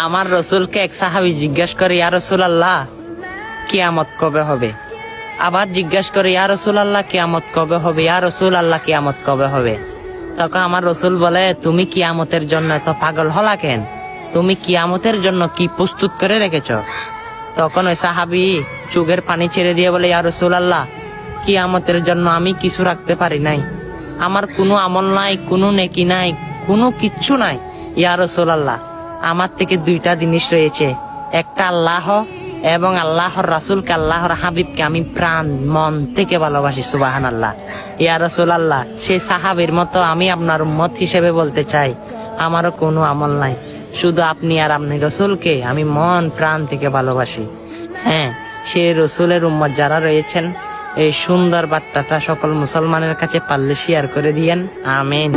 আমার রসুলকে এক সাহাবী জিজ্ঞাসা করে, ইয়া রাসূলুল্লাহ কিয়ামত কবে হবে? আবার জিজ্ঞাসা করে, ইয়া রাসূলুল্লাহ কিয়ামত কবে হবে? ইয়া রাসূলুল্লাহ কিয়ামত কবে হবে? তখন আমার রসুল বলে, তুমি কিয়ামতের জন্য এত পাগল হলা কেন? তুমি কিয়ামতের জন্য কি প্রস্তুত করে রেখেছ? তখন ওই সাহাবী চোখের পানি ছেড়ে দিয়ে বলে, ইয়া রাসূলুল্লাহ কিয়ামতের জন্য আমি কিছু রাখতে পারি নাই, আমার কোনো আমল নাই, কোনো নেকি নাই, কোনো কিচ্ছু নাই। ইয়া রাসূলুল্লাহ আমার থেকে দুইটা জিনিস রয়েছে, একটা আল্লাহ এবং আল্লাহর রাসূলকে, আল্লাহর হাবিবকে আমি প্রাণ মন থেকে ভালোবাসি। সুবহানাল্লাহ। ইয়া রাসূলুল্লাহ সেই সাহাবীর মতো আমি আপনার উম্মত হিসেবে বলতে চাই, আমারও কোনো আমল নাই, শুধু আপনি আর আপনি রসুলকে আমি মন প্রাণ থেকে ভালোবাসি। হ্যাঁ, সেই রসুলের উম্মত যারা রয়েছেন, এই সুন্দর বার্তাটা সকল মুসলমানের কাছে পারলে শেয়ার করে দিয়েন। আমিন।